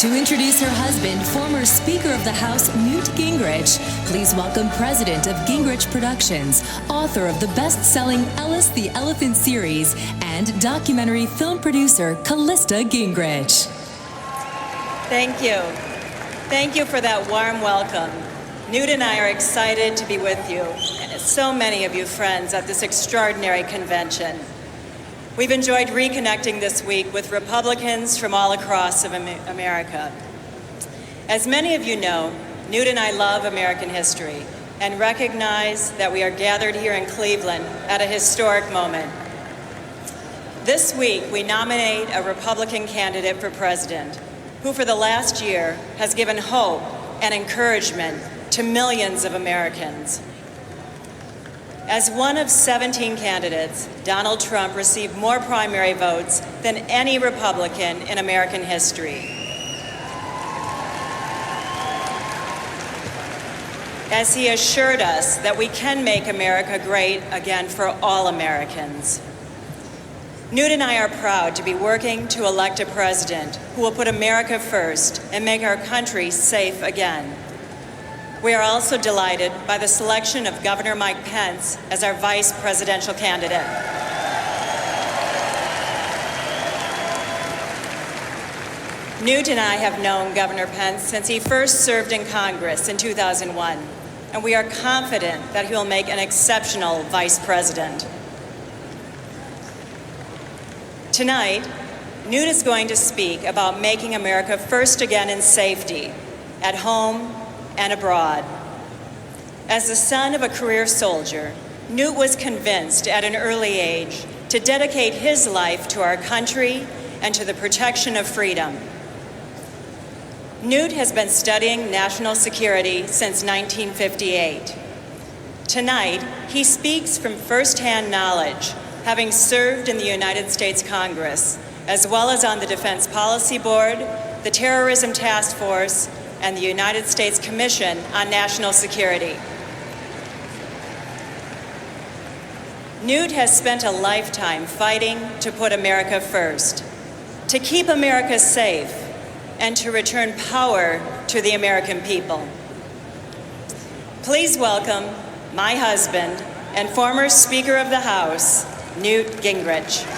To introduce her husband, former Speaker of the House, Newt Gingrich, please welcome President of Gingrich Productions, author of the best-selling Ellis the Elephant series, and documentary film producer, Callista Gingrich. Thank you. Thank you for that warm welcome. Newt and I are excited to be with you, and so many of you friends at this extraordinary convention. We've enjoyed reconnecting this week with Republicans from all across America. As many of you know, Newt and I love American history and recognize that we are gathered here in Cleveland at a historic moment. This week, we nominate a Republican candidate for president who for the last year has given hope and encouragement to millions of Americans. As one of 17 candidates, Donald Trump received more primary votes than any Republican in American history. As he assured us that we can make America great again for all Americans. Newt and I are proud to be working to elect a president who will put America first and make our country safe again. We are also delighted by the selection of Governor Mike Pence as our vice presidential candidate. Newt and I have known Governor Pence since he first served in Congress in 2001, and we are confident that he will make an exceptional vice president. Tonight, Newt is going to speak about making America first again in safety, at home and abroad. As the son of a career soldier, Newt was convinced at an early age to dedicate his life to our country and to the protection of freedom. Newt has been studying national security since 1958. Tonight, he speaks from firsthand knowledge, having served in the United States Congress, as well as on the Defense Policy Board, the Terrorism Task Force, and the United States Commission on National Security. Newt has spent a lifetime fighting to put America first, to keep America safe, and to return power to the American people. Please welcome my husband and former Speaker of the House, Newt Gingrich.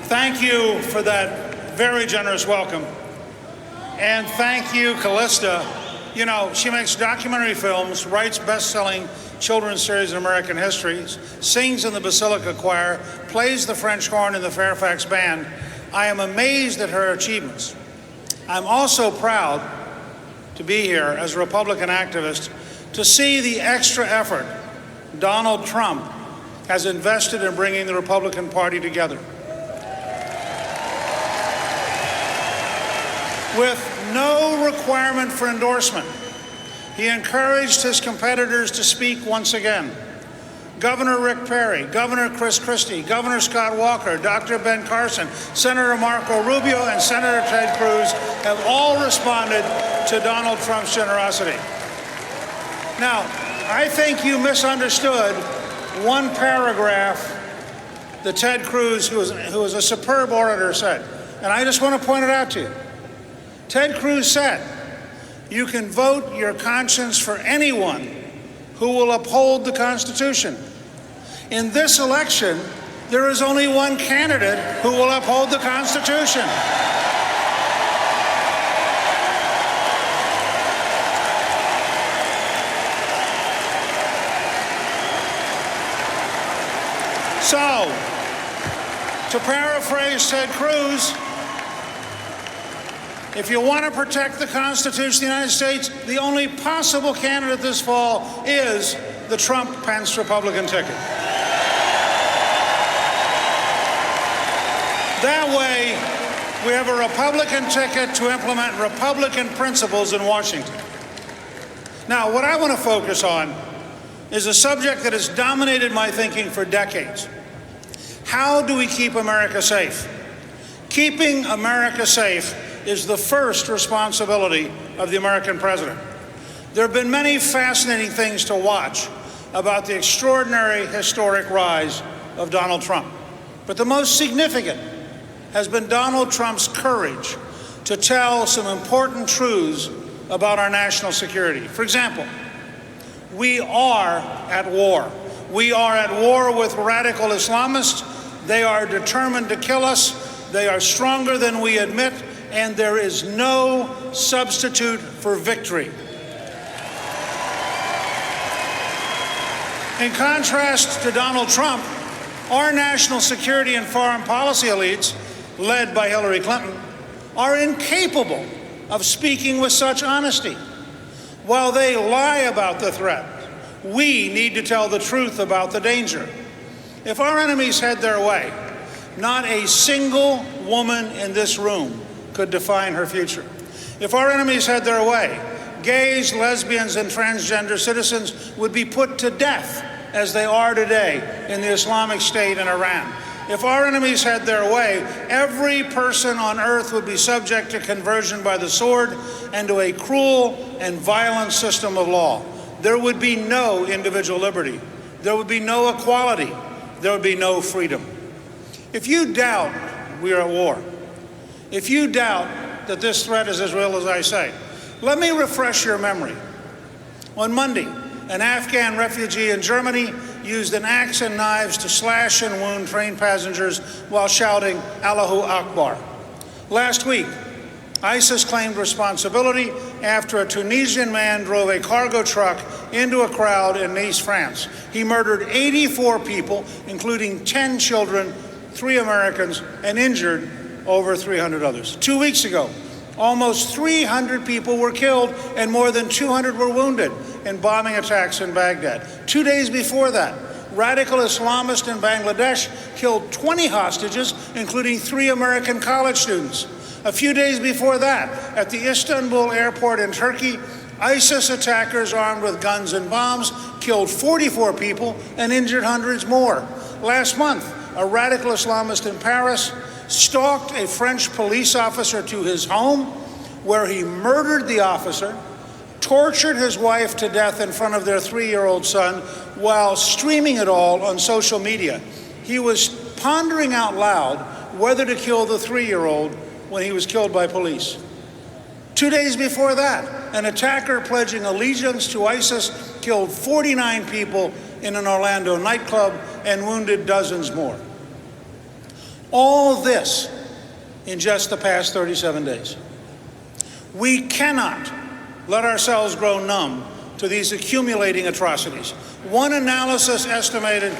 Thank you for that very generous welcome. And thank you, Callista. You know, she makes documentary films, writes best-selling children's series in American history, sings in the Basilica Choir, plays the French horn in the Fairfax Band. I am amazed at her achievements. I'm also proud to be here as a Republican activist to see the extra effort Donald Trump has invested in bringing the Republican Party together. With no requirement for endorsement, he encouraged his competitors to speak once again. Governor Rick Perry, Governor Chris Christie, Governor Scott Walker, Dr. Ben Carson, Senator Marco Rubio, and Senator Ted Cruz have all responded to Donald Trump's generosity. Now, I think you misunderstood one paragraph that Ted Cruz, who is a superb orator, said, and I just want to point it out to you. Ted Cruz said, you can vote your conscience for anyone who will uphold the Constitution. In this election, there is only one candidate who will uphold the Constitution. So, to paraphrase Ted Cruz, if you want to protect the Constitution of the United States, the only possible candidate this fall is the Trump-Pence Republican ticket. That way, We have a Republican ticket to implement Republican principles in Washington. Now, what I want to focus on is a subject that has dominated my thinking for decades. How do we keep America safe? Keeping America safe is the first responsibility of the American president. There have been many fascinating things to watch about the extraordinary, historic rise of Donald Trump. But the most significant has been Donald Trump's courage to tell some important truths about our national security. For example, we are at war. We are at war with radical Islamists. They are determined to kill us. They are stronger than we admit, and there is no substitute for victory. In contrast to Donald Trump, our national security and foreign policy elites, led by Hillary Clinton, are incapable of speaking with such honesty. While they lie about the threat, we need to tell the truth about the danger. If our enemies had their way, not a single woman in this room could define her future. If our enemies had their way, gays, lesbians, and transgender citizens would be put to death as they are today in the Islamic State in Iran. If our enemies had their way, every person on earth would be subject to conversion by the sword and to a cruel and violent system of law. There would be no individual liberty. There would be no equality. There would be no freedom. If you doubt we are at war, if you doubt that this threat is as real as I say, let me refresh your memory. On Monday, an Afghan refugee in Germany used an axe and knives to slash and wound train passengers while shouting, Allahu Akbar. Last week, ISIS claimed responsibility after a Tunisian man drove a cargo truck into a crowd in Nice, France. He murdered 84 people, including 10 children, 3 Americans, and injured over 300 others. 2 weeks ago, almost 300 people were killed and more than 200 were wounded in bombing attacks in Baghdad. 2 days before that, radical Islamists in Bangladesh killed 20 hostages, including 3 American college students. A few days before that, at the Istanbul airport in Turkey, ISIS attackers armed with guns and bombs killed 44 people and injured hundreds more. Last month, a radical Islamist in Paris stalked a French police officer to his home, where he murdered the officer, tortured his wife to death in front of their 3-year-old son, while streaming it all on social media. He was pondering out loud whether to kill the 3-year-old when he was killed by police. 2 days before that, an attacker pledging allegiance to ISIS killed 49 people in an Orlando nightclub and wounded dozens more. All this in just the past 37 days. We cannot let ourselves grow numb to these accumulating atrocities. One analysis estimated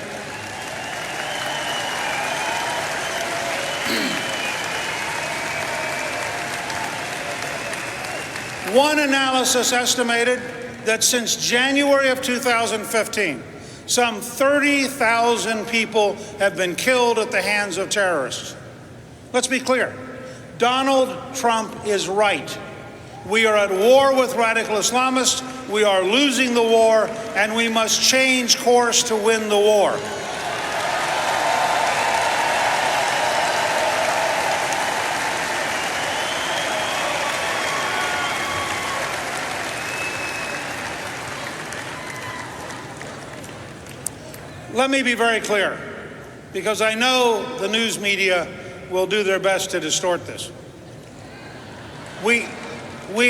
that since January of 2015, some 30,000 people have been killed at the hands of terrorists. Let's be clear. Donald Trump is right. We are at war with radical Islamists. We are losing the war, and we must change course to win the war. Let me be very clear, because I know the news media will do their best to distort this. We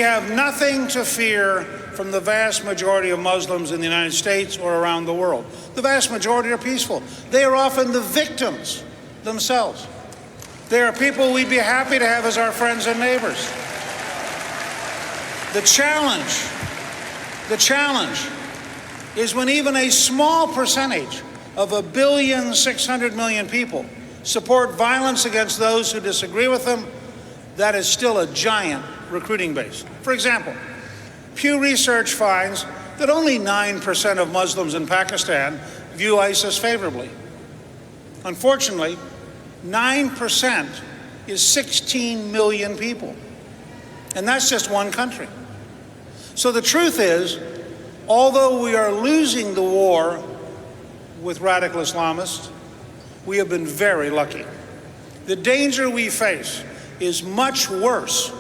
have nothing to fear from the vast majority of Muslims in the United States or around the world. The vast majority are peaceful. They are often the victims themselves. They are people we'd be happy to have as our friends and neighbors. The challenge is when even a small percentage of 1,600,000,000 people support violence against those who disagree with them. That is still a giant recruiting base. For example, Pew Research finds that only 9% of Muslims in Pakistan view ISIS favorably. Unfortunately, 9% is 16 million people. And that's just one country. So the truth is, although we are losing the war with radical Islamists, we have been very lucky. The danger we face is much worse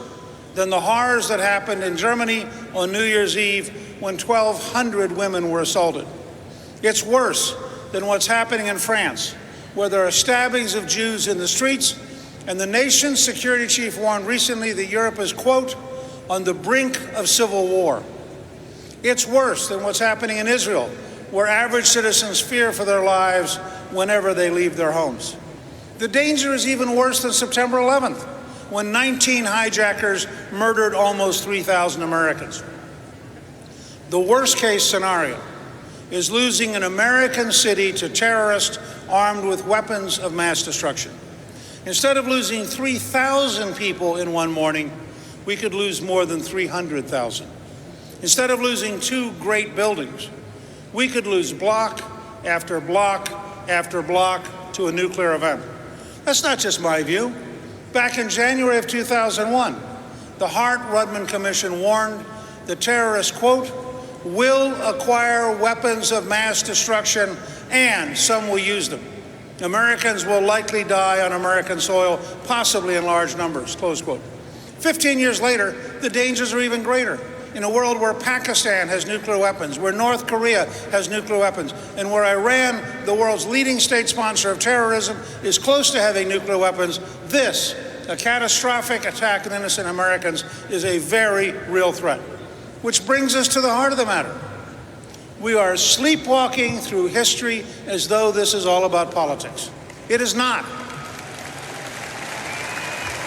than the horrors that happened in Germany on New Year's Eve when 1,200 women were assaulted. It's worse than what's happening in France, where there are stabbings of Jews in the streets, and the nation's security chief warned recently that Europe is, quote, on the brink of civil war. It's worse than what's happening in Israel, where average citizens fear for their lives whenever they leave their homes. The danger is even worse than September 11th, when 19 hijackers murdered almost 3,000 Americans. The worst-case scenario is losing an American city to terrorists armed with weapons of mass destruction. Instead of losing 3,000 people in one morning, we could lose more than 300,000. Instead of losing 2 great buildings, we could lose block after block after block to a nuclear event. That's not just my view. Back in January of 2001, the Hart-Rudman Commission warned the terrorists, quote, will acquire weapons of mass destruction and some will use them. Americans will likely die on American soil, possibly in large numbers, close quote. 15 years later, the dangers are even greater. In a world where Pakistan has nuclear weapons, where North Korea has nuclear weapons, and where Iran, the world's leading state sponsor of terrorism, is close to having nuclear weapons, this, a catastrophic attack on innocent Americans, is a very real threat. Which brings us to the heart of the matter. We are sleepwalking through history as though this is all about politics. It is not.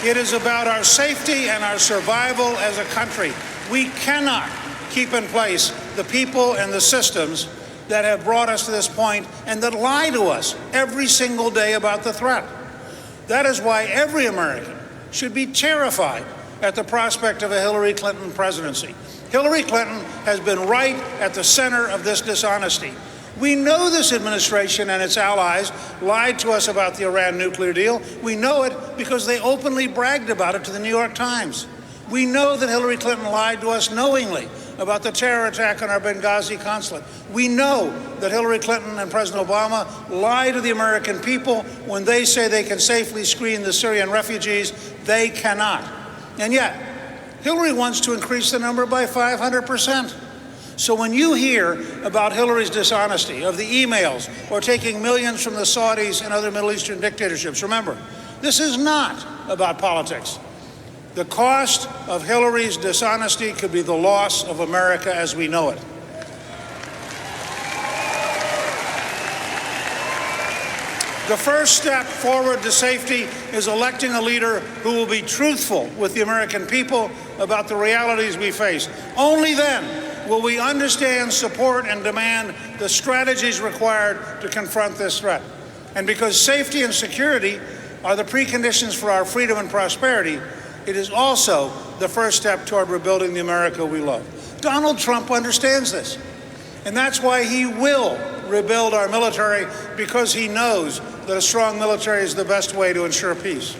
It is about our safety and our survival as a country. We cannot keep in place the people and the systems that have brought us to this point and that lie to us every single day about the threat. That is why every American should be terrified at the prospect of a Hillary Clinton presidency. Hillary Clinton has been right at the center of this dishonesty. We know this administration and its allies lied to us about the Iran nuclear deal. We know it because they openly bragged about it to the New York Times. We know that Hillary Clinton lied to us knowingly about the terror attack on our Benghazi consulate. We know that Hillary Clinton and President Obama lie to the American people when they say they can safely screen the Syrian refugees. They cannot. And yet, Hillary wants to increase the number by 500%. So when you hear about Hillary's dishonesty, of the emails, or taking millions from the Saudis and other Middle Eastern dictatorships, remember, this is not about politics. The cost of Hillary's dishonesty could be the loss of America as we know it. The first step forward to safety is electing a leader who will be truthful with the American people about the realities we face. Only then will we understand, support, and demand the strategies required to confront this threat. And because safety and security are the preconditions for our freedom and prosperity, it is also the first step toward rebuilding the America we love. Donald Trump understands this. And that's why he will rebuild our military, because he knows that a strong military is the best way to ensure peace.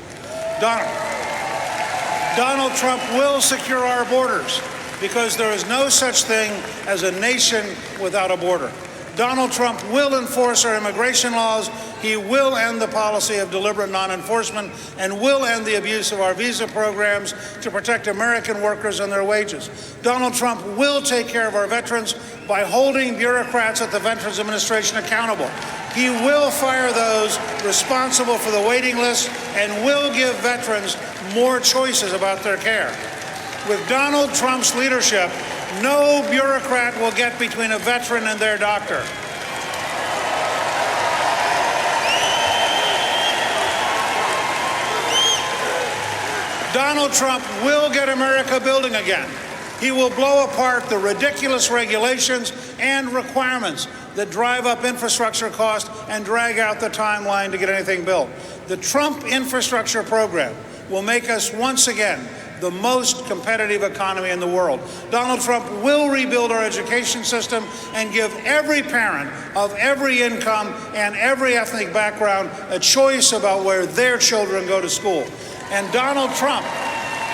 Donald Trump will secure our borders, because there is no such thing as a nation without a border. Donald Trump will enforce our immigration laws. He will end the policy of deliberate non-enforcement and will end the abuse of our visa programs to protect American workers and their wages. Donald Trump will take care of our veterans by holding bureaucrats at the Veterans Administration accountable. He will fire those responsible for the waiting list and will give veterans more choices about their care. With Donald Trump's leadership, no bureaucrat will get between a veteran and their doctor. Donald Trump will get America building again. He will blow apart the ridiculous regulations and requirements that drive up infrastructure costs and drag out the timeline to get anything built. The Trump infrastructure program will make us once again the most competitive economy in the world. Donald Trump will rebuild our education system and give every parent of every income and every ethnic background a choice about where their children go to school. And Donald Trump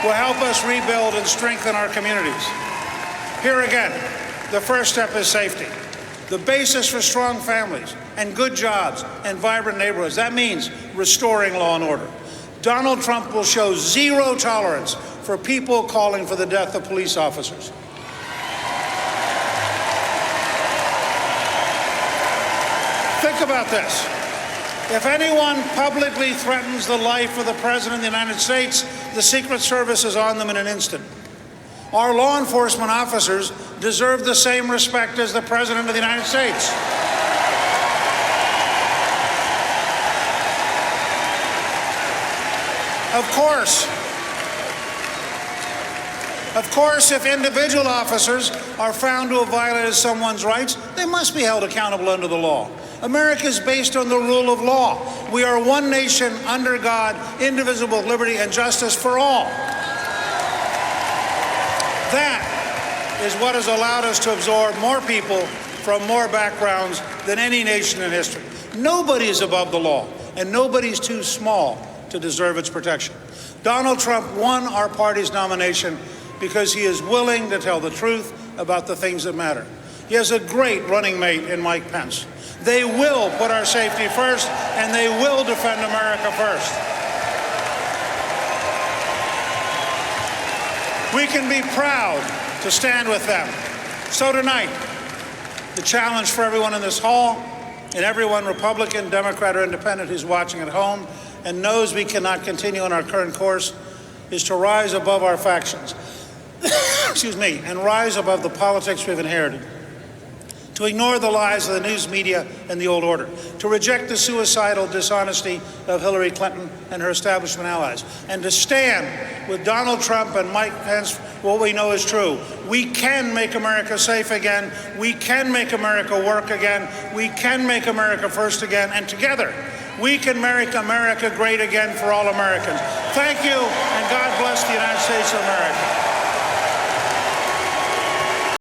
will help us rebuild and strengthen our communities. Here again, the first step is safety. The basis for strong families and good jobs and vibrant neighborhoods. That means restoring law and order. Donald Trump will show zero tolerance for people calling for the death of police officers. Think about this. If anyone publicly threatens the life of the President of the United States, the Secret Service is on them in an instant. Our law enforcement officers deserve the same respect as the President of the United States. Of course, if individual officers are found to have violated someone's rights, they must be held accountable under the law. America is based on the rule of law. We are one nation under God, indivisible, liberty, and justice for all. That is what has allowed us to absorb more people from more backgrounds than any nation in history. Nobody is above the law, and nobody's too small to deserve its protection. Donald Trump won our party's nomination because he is willing to tell the truth about the things that matter. He has a great running mate in Mike Pence. They will put our safety first, and they will defend America first. We can be proud to stand with them. So tonight, the challenge for everyone in this hall and everyone, Republican, Democrat, or Independent, who's watching at home and knows we cannot continue on our current course, is to rise above our factions, excuse me, and rise above the politics we've inherited, to ignore the lies of the news media and the old order, to reject the suicidal dishonesty of Hillary Clinton and her establishment allies, and to stand with Donald Trump and Mike Pence for what we know is true. We can make America safe again. We can make America work again. We can make America first again. And together, we can make America great again for all Americans. Thank you, and God bless the United States of America.